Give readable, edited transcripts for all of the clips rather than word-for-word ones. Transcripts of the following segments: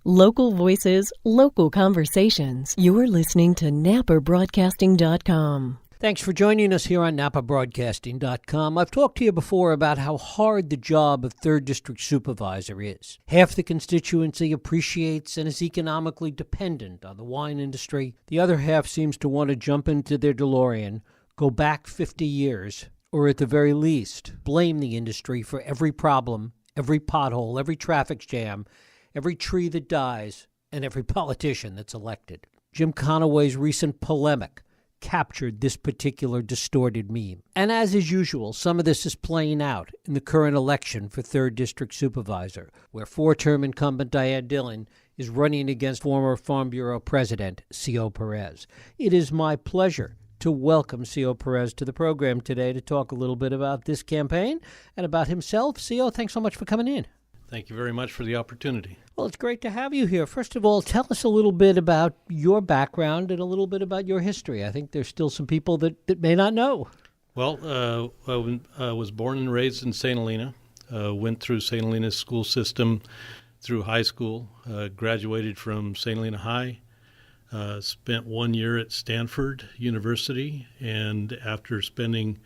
Local voices, local conversations. You're listening to NAPAbroadcasting.com. Thanks for joining us here on NAPAbroadcasting.com. I've talked to you before about how hard the job of 3rd District Supervisor is. Half the constituency appreciates and is economically dependent on the wine industry. The other half seems to want to jump into their DeLorean, go back 50 years, or at the very least, blame the industry for every problem, every pothole, every traffic jam, every tree that dies, and every politician that's elected. Jim Conaway's recent polemic captured this particular distorted meme. And as is usual, some of this is playing out in the current election for 3rd District Supervisor, where 4-term incumbent Diane Dillon is running against former Farm Bureau President Cio Perez. It is my pleasure to welcome Cio Perez to the program today to talk a little bit about this campaign and about himself. Cio, thanks so much for coming in. Thank you very much for the opportunity. Well, it's great to have you here. First of all, tell us a little bit about your background and a little bit about your history. I think there's still some people that may not know. Well, I was born and raised in St. Helena, went through St. Helena's school system through high school, graduated from St. Helena High, spent 1 year at Stanford University, and after spending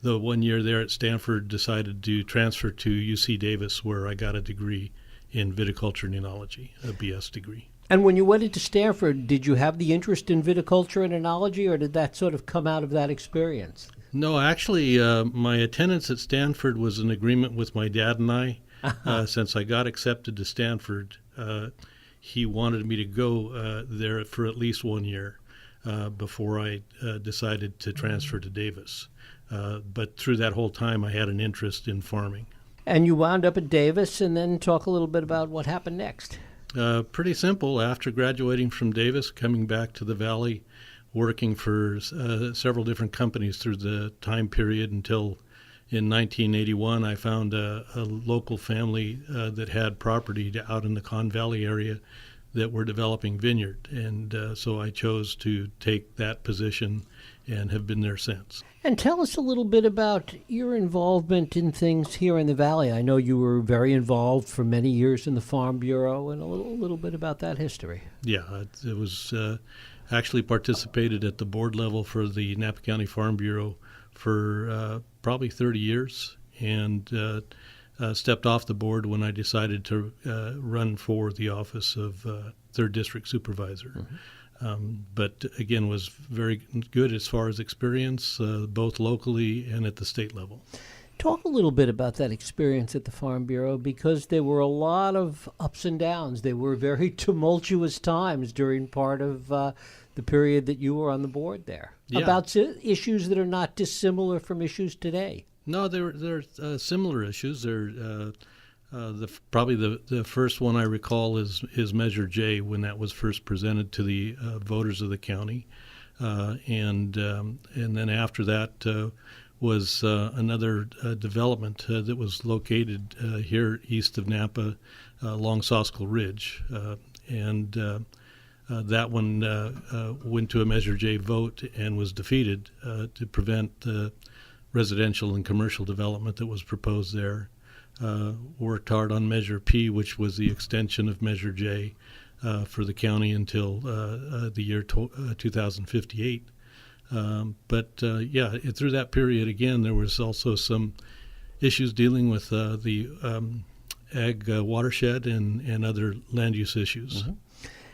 the 1 year there at Stanford, decided to transfer to UC Davis, where I got a degree in viticulture and enology, a BS degree. And when you went into Stanford, did you have the interest in viticulture and enology, or did that sort of come out of that experience? No, actually, my attendance at Stanford was an agreement with my dad and I. Since I got accepted to Stanford, he wanted me to go there for at least 1 year before I decided to transfer to Davis. But through that whole time, I had an interest in farming. And you wound up at Davis, and then talk a little bit about what happened next. Pretty simple. After graduating from Davis, coming back to the Valley, working for several different companies through the time period until in 1981, I found a local family that had property out in the Con Valley area that were developing vineyard. And so I chose to take that position and have been there since. And tell us a little bit about your involvement in things here in the Valley. I know you were very involved for many years in the Farm Bureau, and a little bit about that history. Yeah, it was actually participated at the board level for the Napa County Farm Bureau for probably 30 years, and stepped off the board when I decided to run for the office of 3rd District Supervisor. Mm-hmm. But again, was very good as far as experience, both locally and at the state level. Talk a little bit about that experience at the Farm Bureau, because there were a lot of ups and downs. They were very tumultuous times during part of the period that you were on the board there. Yeah. About issues that are not dissimilar from issues today. No, they're similar issues. They're probably the first one I recall is Measure J, when that was first presented to the voters of the county, and then after that was another development that was located here east of Napa, along Soskel Ridge, and that one went to a Measure J vote and was defeated to prevent the residential and commercial development that was proposed there. Worked hard on Measure P, which was the extension of Measure J for the county until the year 2058. But through that period, again, there was also some issues dealing with the ag watershed and other land use issues. Mm-hmm.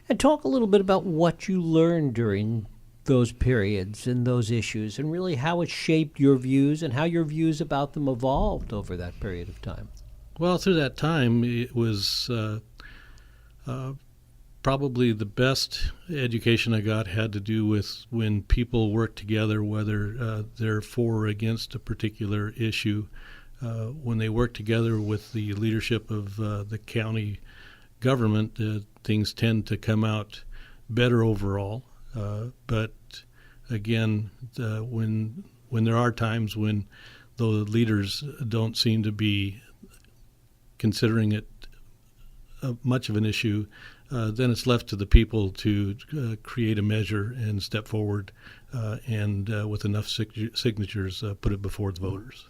And talk a little bit about what you learned during those periods and those issues, and really how it shaped your views and how your views about them evolved over that period of time. Well, through that time, it was probably the best education I got had to do with when people work together, whether they're for or against a particular issue. When they work together with the leadership of the county government, things tend to come out better overall. But again, when there are times when the leaders don't seem to be considering it much of an issue, then it's left to the people to create a measure and step forward and with enough signatures put it before the voters.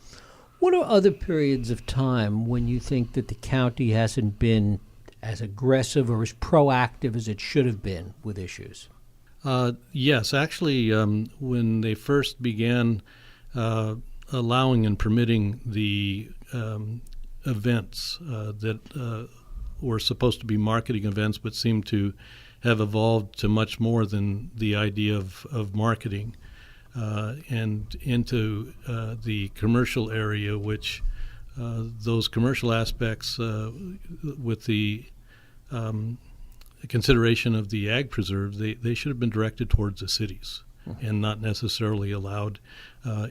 What are other periods of time when you think that the county hasn't been as aggressive or as proactive as it should have been with issues? Yes, actually, when they first began allowing and permitting the events that were supposed to be marketing events but seem to have evolved to much more than the idea of marketing, and into the commercial area, which those commercial aspects with the consideration of the ag preserve, they should have been directed towards the cities and not necessarily allowed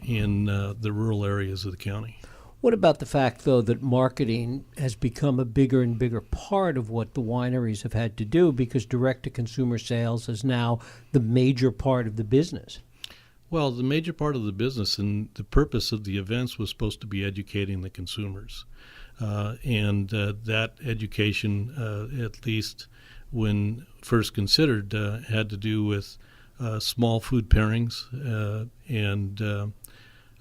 in the rural areas of the county. What about the fact, though, that marketing has become a bigger and bigger part of what the wineries have had to do because direct-to-consumer sales is now the major part of the business? Well, the major part of the business and the purpose of the events was supposed to be educating the consumers. And that education, at least when first considered, had to do with small food pairings and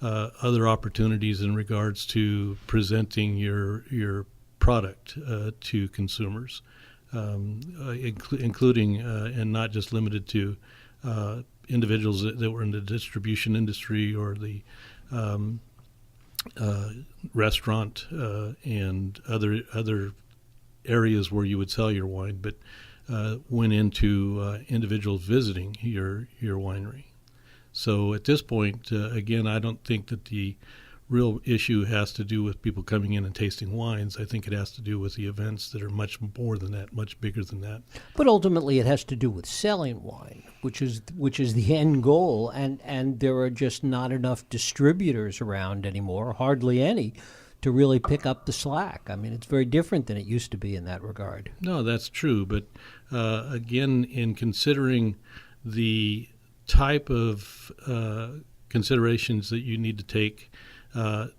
other opportunities in regards to presenting your product to consumers, including and not just limited to individuals that were in the distribution industry or the restaurant and other areas where you would sell your wine, but went into individuals visiting your winery. So at this point, again, I don't think that the real issue has to do with people coming in and tasting wines. I think it has to do with the events that are much more than that, much bigger than that. But ultimately, it has to do with selling wine, which is the end goal, and there are just not enough distributors around anymore, hardly any, to really pick up the slack. I mean, it's very different than it used to be in that regard. No, that's true. But again, in considering the type of considerations that you need to take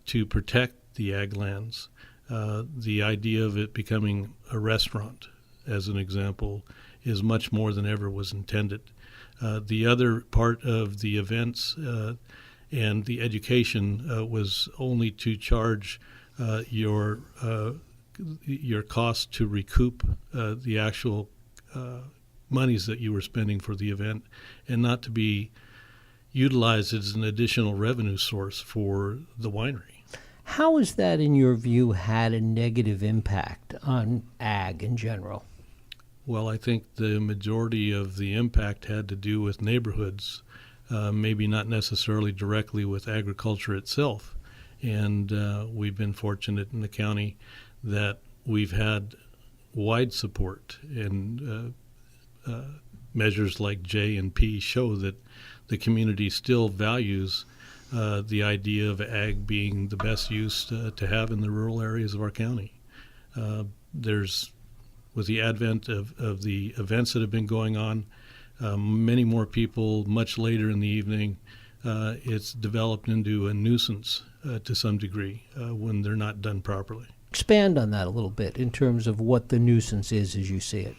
to protect the ag lands, the idea of it becoming a restaurant, as an example, is much more than ever was intended. The other part of the events and the education was only to charge your cost to recoup the actual monies that you were spending for the event, and not to be utilized as an additional revenue source for the winery. How has that, in your view, had a negative impact on ag in general? Well, I think the majority of the impact had to do with neighborhoods, maybe not necessarily directly with agriculture itself. And we've been fortunate in the county that we've had wide support, and measures like J and P show that the community still values the idea of ag being the best use to have in the rural areas of our county. With the advent of the events that have been going on, many more people much later in the evening, it's developed into a nuisance to some degree when they're not done properly. Expand on that a little bit in terms of what the nuisance is as you see it.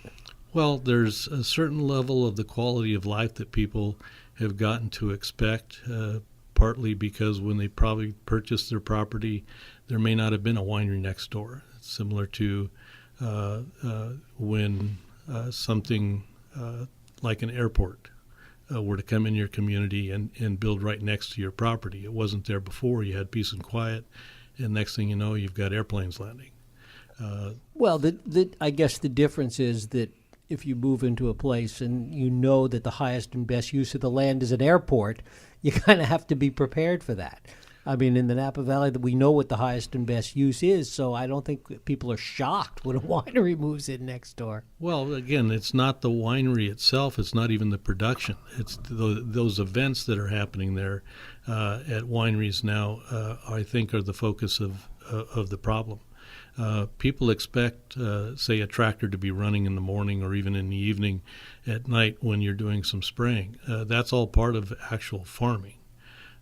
Well, there's a certain level of the quality of life that people have gotten to expect, partly because when they probably purchased their property, there may not have been a winery next door. It's similar to when something like an airport were to come in your community and build right next to your property. It wasn't there before. You had peace and quiet, and next thing you know, you've got airplanes landing. Well, I guess the difference is that if you move into a place and you know that the highest and best use of the land is an airport, you kind of have to be prepared for that. I mean, in the Napa Valley, we know what the highest and best use is, so I don't think people are shocked when a winery moves in next door. Well, again, it's not the winery itself. It's not even the production. It's those events that are happening there at wineries now, I think, are the focus of the problem. People expect, say, a tractor to be running in the morning or even in the evening at night when you're doing some spraying. That's all part of actual farming.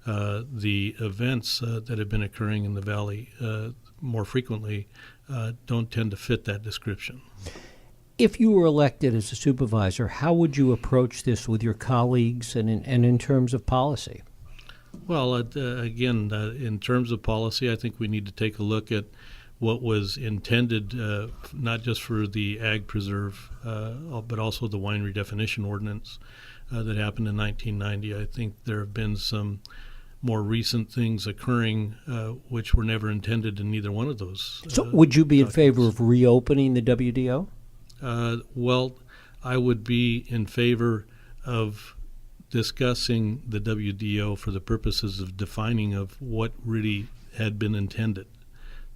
The events that have been occurring in the valley more frequently don't tend to fit that description. If you were elected as a supervisor, how would you approach this with your colleagues and in terms of policy? Well, again, in terms of policy, I think we need to take a look at what was intended, not just for the ag preserve, but also the winery definition ordinance that happened in 1990. I think there have been some more recent things occurring which were never intended in either one of those. So would you be in favor of reopening the WDO? Well, I would be in favor of discussing the WDO for the purposes of defining of what really had been intended.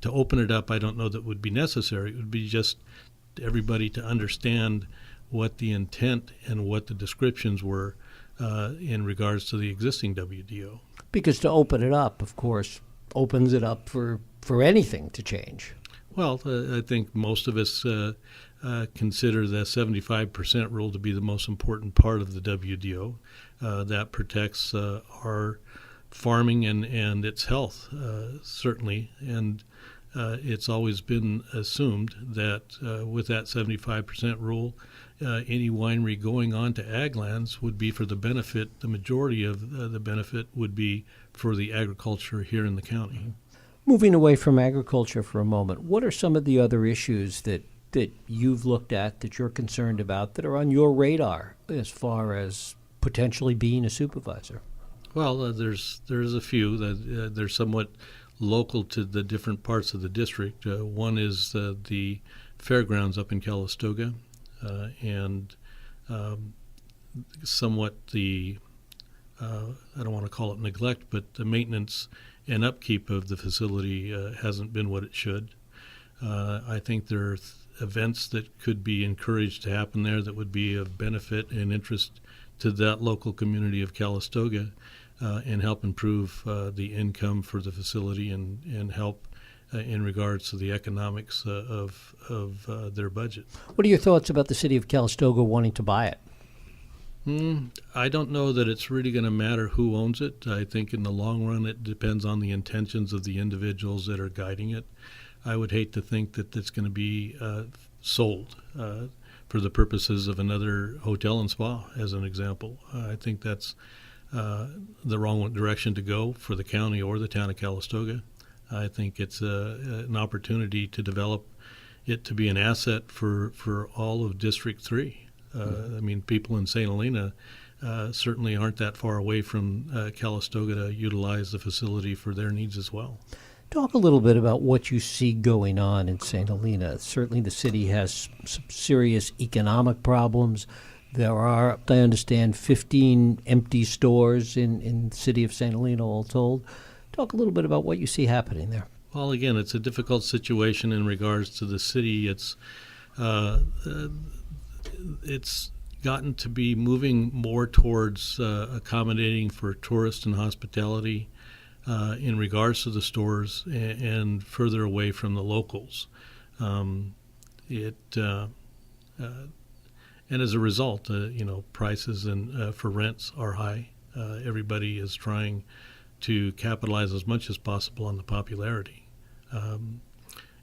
To open it up, I don't know that would be necessary. It would be just everybody to understand what the intent and what the descriptions were in regards to the existing WDO. Because to open it up, of course, opens it up for anything to change. Well, I think most of us consider the 75% rule to be the most important part of the WDO. That protects our farming and its health, certainly. And it's always been assumed that with that 75% rule, any winery going on to ag lands would be for the benefit, the majority of the benefit would be for the agriculture here in the county. Moving away from agriculture for a moment, what are some of the other issues that you've looked at, that you're concerned about, that are on your radar as far as potentially being a supervisor? Well, there's a few that they're somewhat local to the different parts of the district. One is the fairgrounds up in Calistoga, and somewhat the I don't want to call it neglect, but the maintenance and upkeep of the facility hasn't been what it should. I think there are events that could be encouraged to happen there that would be of benefit and interest to that local community of Calistoga, and help improve the income for the facility and help in regards to the economics of their budget. What are your thoughts about the city of Calistoga wanting to buy it? I don't know that it's really going to matter who owns it. I think in the long run it depends on the intentions of the individuals that are guiding it. I would hate to think that it's going to be sold for the purposes of another hotel and spa, as an example. I think that's the wrong direction to go for the county or the town of Calistoga. I think it's an opportunity to develop it to be an asset for all of District 3. I mean, people in St. Helena certainly aren't that far away from Calistoga to utilize the facility for their needs as well. Talk a little bit about what you see going on in St. Helena. Certainly the city has some serious economic problems. There are, I understand, 15 empty stores in the city of St. Helena, all told. Talk a little bit about what you see happening there. Well, again, it's a difficult situation in regards to the city. It's gotten to be moving more towards accommodating for tourists and hospitality in regards to the stores and further away from the locals. And as a result, prices and for rents are high. Everybody is trying to capitalize as much as possible on the popularity.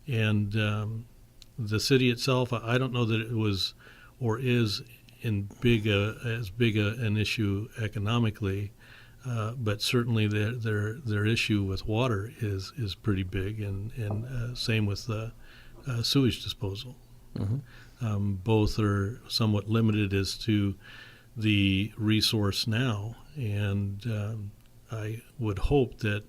The city itself, I don't know that it was or is as big an issue economically, but certainly their issue with water is pretty big, and same with sewage disposal. Mm-hmm. Both are somewhat limited as to the resource now, and I would hope that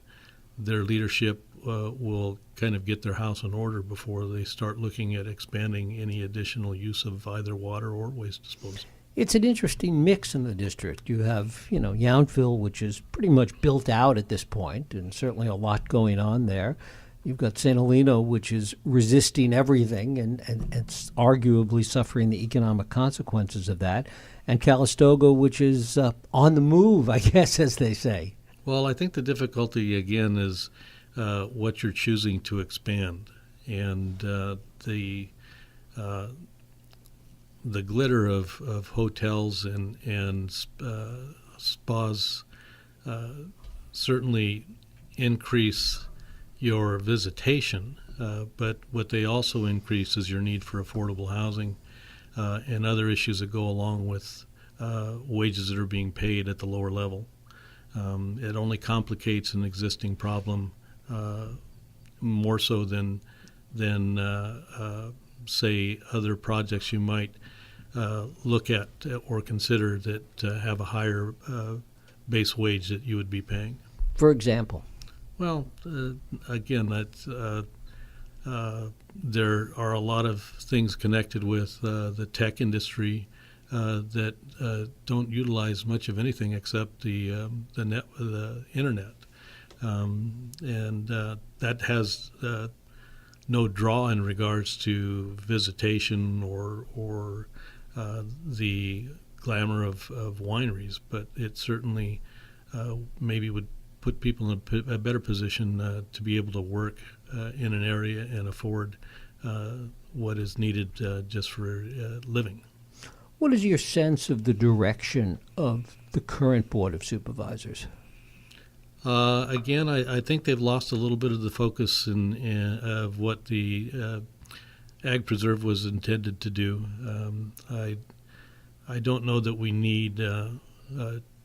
their leadership will kind of get their house in order before they start looking at expanding any additional use of either water or waste disposal. It's an interesting mix in the district. You have, Yountville, which is pretty much built out at this point, and certainly a lot going on there. You've got St. Helena, which is resisting everything and it's arguably suffering the economic consequences of that. And Calistoga, which is on the move, I guess, as they say. Well, I think the difficulty, again, is what you're choosing to expand. And the glitter of hotels and spas certainly increase your visitation, but what they also increase is your need for affordable housing and other issues that go along with wages that are being paid at the lower level. It only complicates an existing problem more so than than say other projects you might look at or consider that have a higher base wage that you would be paying. For example? Well, again, that's there are a lot of things connected with the tech industry that don't utilize much of anything except the internet, and that has no draw in regards to visitation or the glamour of wineries, but it certainly maybe would put people in a better position to be able to work in an area and afford what is needed just for living. What is your sense of the direction of the current Board of Supervisors? Again, I think they've lost a little bit of the focus of what the Ag Preserve was intended to do. I don't know that we need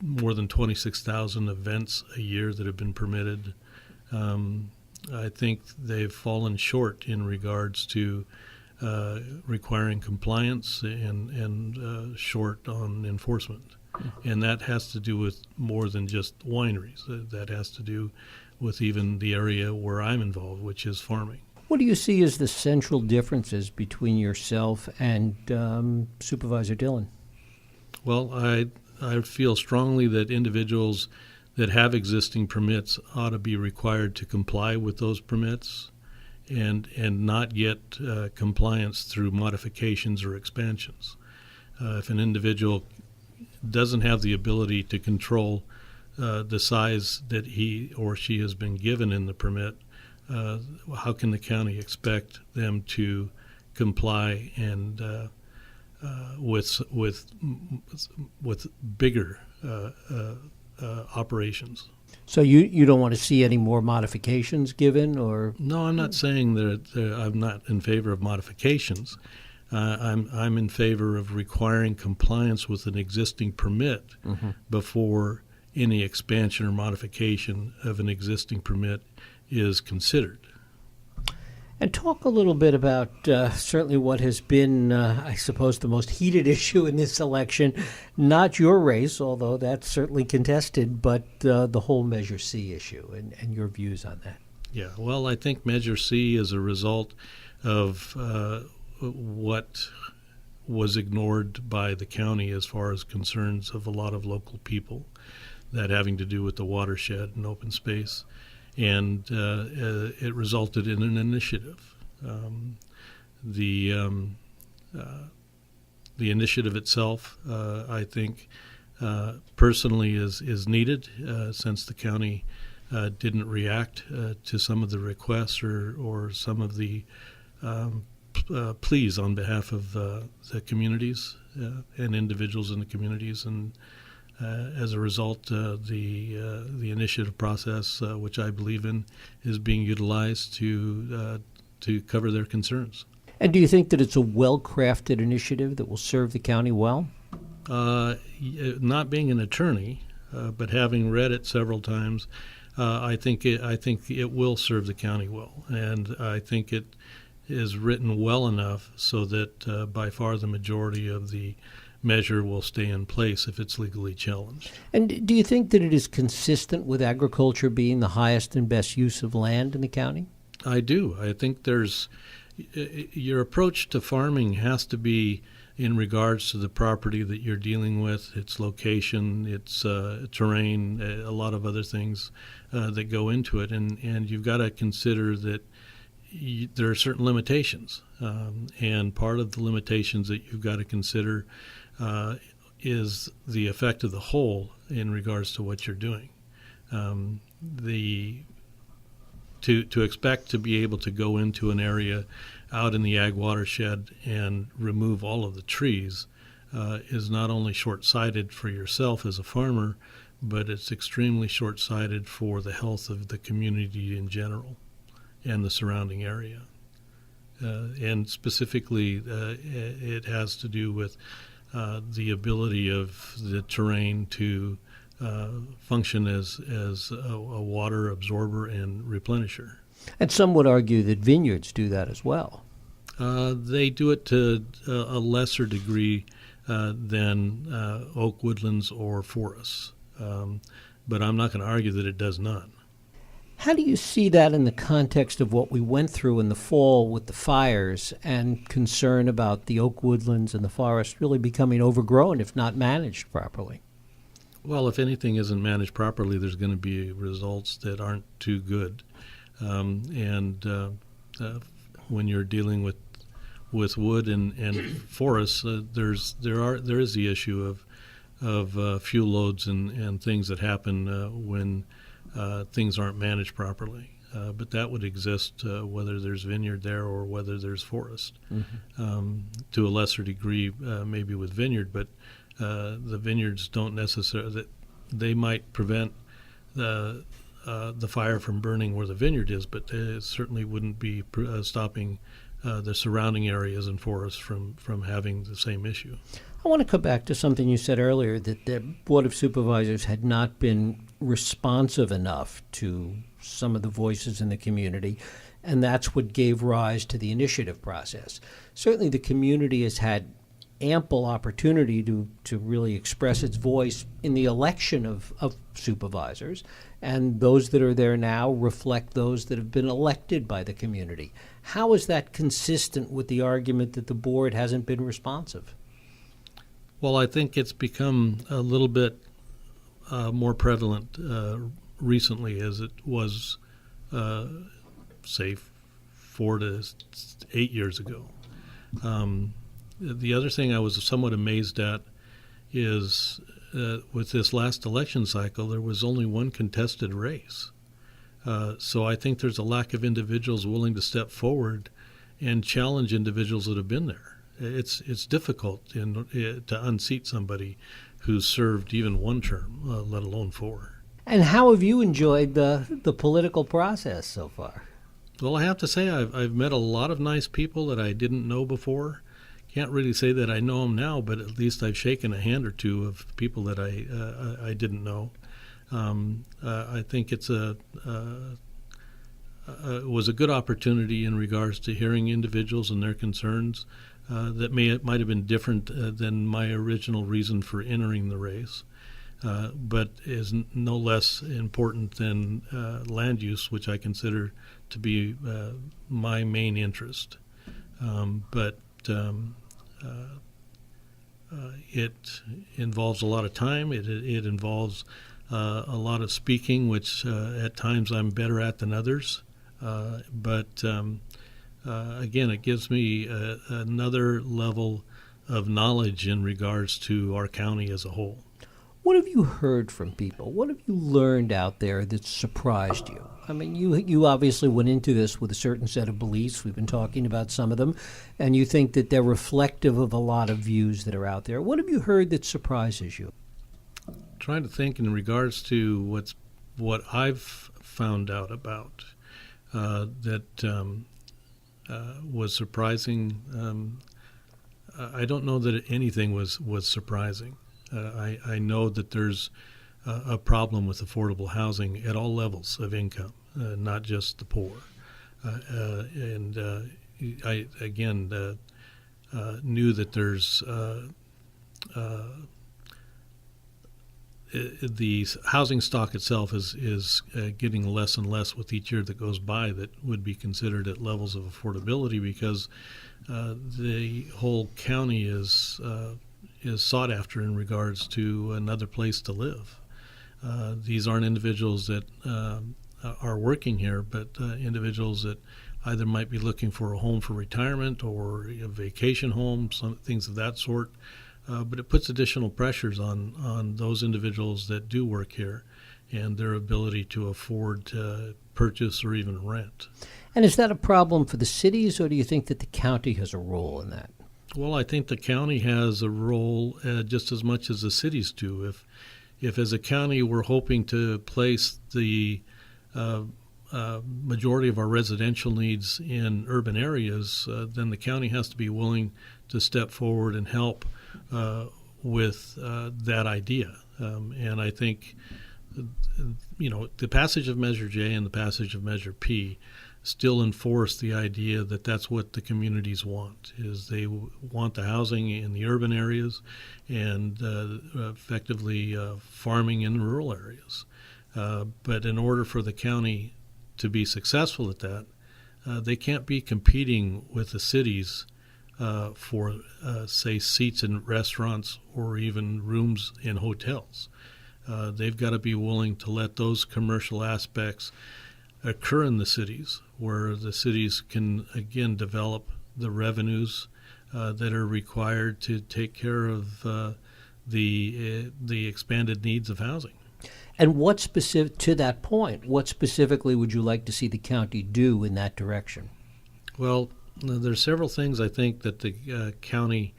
more than 26,000 events a year that have been permitted. I think they've fallen short in regards to requiring compliance and short on enforcement. And that has to do with more than just wineries. That has to do with even the area where I'm involved, which is farming. What do you see as the central differences between yourself and Supervisor Dillon? Well, I feel strongly that individuals that have existing permits ought to be required to comply with those permits and not get compliance through modifications or expansions. If an individual doesn't have the ability to control the size that he or she has been given in the permit, how can the county expect them to comply and with bigger operations? So you don't want to see any more modifications given, or? No, I'm not saying that I'm not in favor of modifications. I'm in favor of requiring compliance with an existing permit before any expansion or modification of an existing permit is considered. And talk a little bit about certainly what has been, I suppose, the most heated issue in this election. Not your race, although that's certainly contested, but the whole Measure C issue and your views on that. Yeah, well, I think Measure C is a result of what was ignored by the county as far as concerns of a lot of local people, that having to do with the watershed and open space. And it resulted in an initiative. The initiative itself, I think, personally is needed since the county didn't react to some of the requests or some of the pleas on behalf of the communities and individuals in the communities, and as a result, the initiative process, which I believe in, is being utilized to cover their concerns. And do you think that it's a well-crafted initiative that will serve the county well? Not being an attorney, but having read it several times, I think it will serve the county well, and I think it is written well enough so that by far the majority of the measure will stay in place if it's legally challenged. And do you think that it is consistent with agriculture being the highest and best use of land in the county? I do. I think your approach to farming has to be in regards to the property that you're dealing with, its location, its terrain, a lot of other things that go into it. And you've got to consider that there are certain limitations. And part of the limitations that you've got to consider is the effect of the whole in regards to what you're doing. To expect to be able to go into an area out in the ag watershed and remove all of the trees is not only short-sighted for yourself as a farmer, but it's extremely short-sighted for the health of the community in general and the surrounding area. And specifically, it has to do with the ability of the terrain to function as a water absorber and replenisher. And some would argue that vineyards do that as well. They do it to a lesser degree than oak woodlands or forests. But I'm not going to argue that it does not. How do you see that in the context of what we went through in the fall with the fires and concern about the oak woodlands and the forest really becoming overgrown if not managed properly? Well, if anything isn't managed properly, there's going to be results that aren't too good. When you're dealing with wood and forests, there is the issue of fuel loads and things that happen when things aren't managed properly. But that would exist whether there's vineyard there or whether there's forest. To a lesser degree, maybe with vineyard, but the vineyards don't necessarily. They might prevent the fire from burning where the vineyard is, but it certainly wouldn't be stopping the surrounding areas and forests from having the same issue. I want to come back to something you said earlier, that the Board of Supervisors had not been responsive enough to some of the voices in the community, and that's what gave rise to the initiative process. Certainly the community has had ample opportunity to really express its voice in the election of supervisors, and those that are there now reflect those that have been elected by the community. How is that consistent with the argument that the board hasn't been responsive? Well, I think it's become a little bit more prevalent recently, as it was, say, 4 to 8 years ago. The other thing I was somewhat amazed at is with this last election cycle, there was only one contested race. So I think there's a lack of individuals willing to step forward and challenge individuals that have been there. It's difficult to unseat somebody who's served even one term, let alone 4. And how have you enjoyed the political process so far? Well, I have to say I've met a lot of nice people that I didn't know before. Can't really say that I know them now, but at least I've shaken a hand or two of people that I didn't know. I think it was a good opportunity in regards to hearing individuals and their concerns that might have been different than my original reason for entering the race, but is no less important than land use, which I consider to be my main interest. It involves a lot of time. It involves a lot of speaking, which at times I'm better at than others. Again, it gives me another level of knowledge in regards to our county as a whole. What have you heard from people? What have you learned out there that surprised you? I mean, you obviously went into this with a certain set of beliefs. We've been talking about some of them, and you think that they're reflective of a lot of views that are out there. What have you heard that surprises you? Trying to think in regards to what I've found out about that was surprising. I don't know that anything was surprising. I know that there's a problem with affordable housing at all levels of income, not just the poor. I again knew that there's the housing stock itself is getting less and less with each year that goes by that would be considered at levels of affordability, because the whole county is sought after in regards to another place to live. These aren't individuals that are working here, but individuals that either might be looking for a home for retirement or a vacation home, some things of that sort. But it puts additional pressures on those individuals that do work here and their ability to afford to purchase or even rent. And is that a problem for the cities, or do you think that the county has a role in that? Well, I think the county has a role just as much as the cities do. If as a county we're hoping to place the majority of our residential needs in urban areas, then the county has to be willing to step forward and help with that idea. And I think, the passage of Measure J and the passage of Measure P still enforce the idea that that's what the communities want, is they want the housing in the urban areas and effectively farming in rural areas. But in order for the county to be successful at that, they can't be competing with the cities for, say, seats in restaurants or even rooms in hotels. They've got to be willing to let those commercial aspects occur in the cities, where the cities can, again, develop the revenues that are required to take care of the expanded needs of housing. And what specific, to that point, what specifically would you like to see the county do in that direction? Well, there's several things I think that the county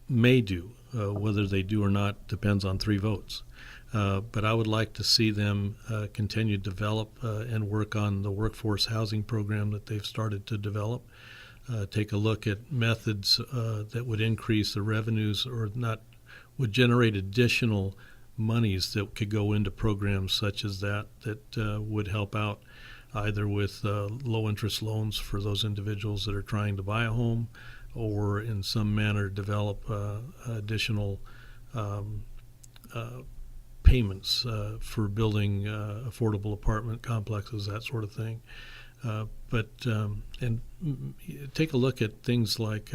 may do. Whether they do or not depends on 3 votes. But I would like to see them continue to develop and work on the workforce housing program that they've started to develop. Take a look at methods that would increase the revenues or not, would generate additional monies that could go into programs such as that would help out either with low interest loans for those individuals that are trying to buy a home, or in some manner develop additional payments for building affordable apartment complexes, that sort of thing. And take a look at things like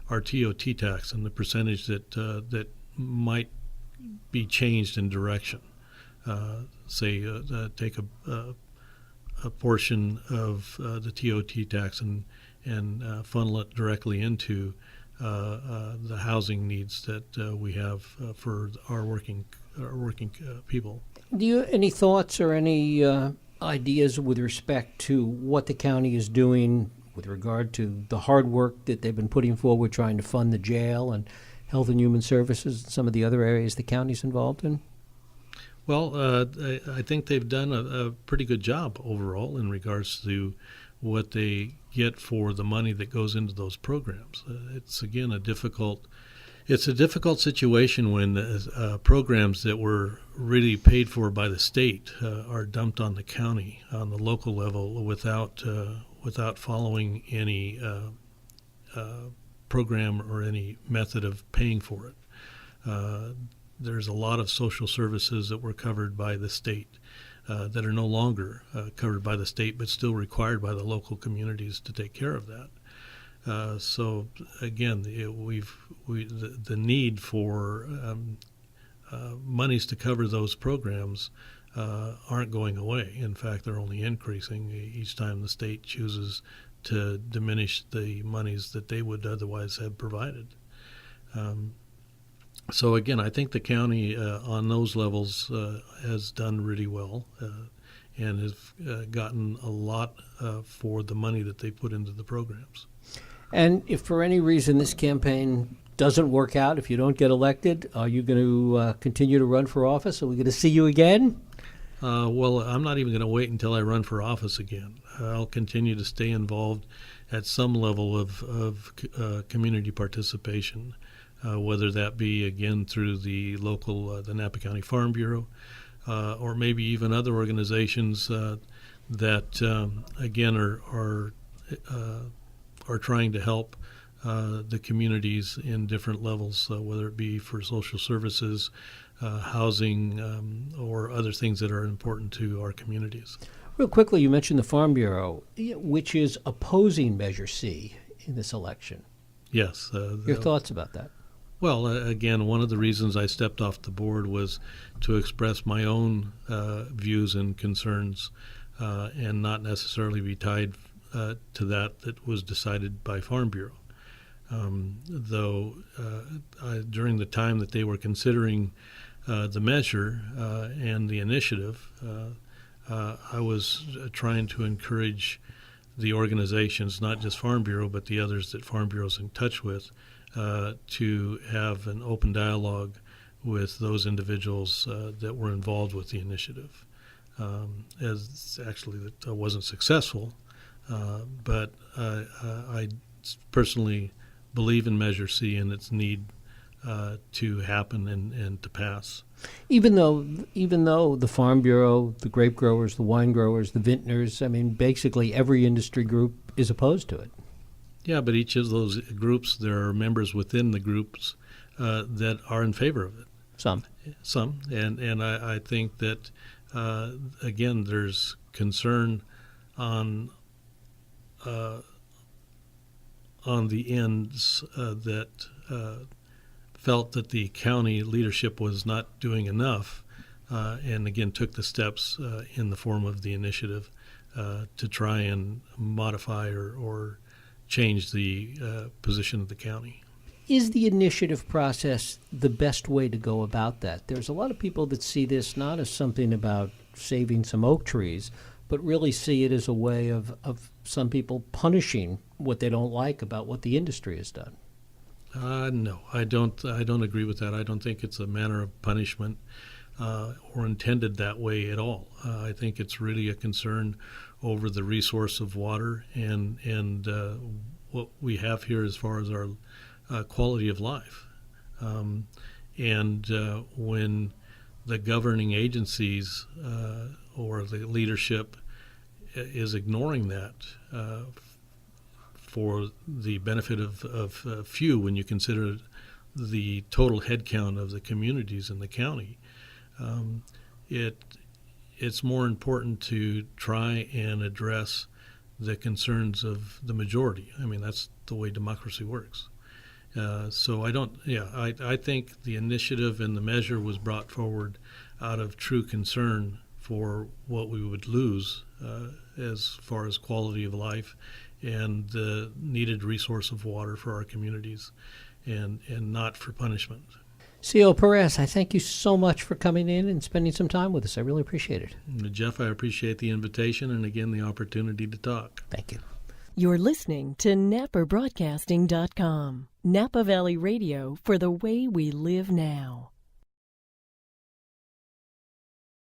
our TOT tax and the percentage that might be changed in direction. Take a portion of the TOT tax and funnel it directly into the housing needs that we have for our working people. Do you any thoughts or any ideas with respect to what the county is doing with regard to the hard work that they've been putting forward trying to fund the jail and Health and Human Services and some of the other areas the county's involved in? Well, I think they've done a pretty good job overall in regards to what they get for the money that goes into those programs. It's, again, a difficult situation when programs that were really paid for by the state are dumped on the county on the local level without following any program or any method of paying for it. There's a lot of social services that were covered by the state that are no longer covered by the state, but still required by the local communities to take care of that. So again, the need for monies to cover those programs aren't going away. In fact, they're only increasing each time the state chooses to diminish the monies that they would otherwise have provided. So again, I think the county on those levels has done really well and has gotten a lot for the money that they put into the programs. And if for any reason this campaign doesn't work out, if you don't get elected, are you going to continue to run for office? Are we going to see you again? Well, I'm not even going to wait until I run for office again. I'll continue to stay involved at some level of community participation, whether that be, again, through the local, the Napa County Farm Bureau, or maybe even other organizations that, again, are trying to help the communities in different levels, whether it be for social services, housing, or other things that are important to our communities. Real quickly, you mentioned the Farm Bureau, which is opposing Measure C in this election. Yes. Your thoughts about that? Well, again, one of the reasons I stepped off the board was to express my own views and concerns and not necessarily be tied to that was decided by Farm Bureau. Though during the time that they were considering the measure and the initiative, I was trying to encourage the organizations, not just Farm Bureau, but the others that Farm Bureau is in touch with, to have an open dialogue with those individuals that were involved with the initiative. As actually that wasn't successful, but I personally believe in Measure C and its need to happen and to pass. Even though the Farm Bureau, the grape growers, the wine growers, the vintners, I mean, basically every industry group is opposed to it. Yeah, but each of those groups, there are members within the groups that are in favor of it. Some, and I think that again, there's concern on the ends that felt that the county leadership was not doing enough, and again took the steps in the form of the initiative to try and modify or change the position of the county. Is the initiative process the best way to go about that? There's a lot of people that see this not as something about saving some oak trees, but really see it as a way of some people punishing what they don't like about what the industry has done. No, I don't agree with that. I don't think it's a manner of punishment or intended that way at all. I think it's really a concern over the resource of water and what we have here as far as our quality of life. And when the governing agencies or the leadership is ignoring that for the benefit of few, when you consider the total headcount of the communities in the county, it's more important to try and address the concerns of the majority. I mean, that's the way democracy works. So I think the initiative and the measure was brought forward out of true concern for what we would lose as far as quality of life and the needed resource of water for our communities, and not for punishment. Cio Perez, I thank you so much for coming in and spending some time with us. I really appreciate it. Jeff, I appreciate the invitation and again the opportunity to talk. Thank you. You're listening to NAPAbroadcasting.com, Napa Valley Radio for the way we live now.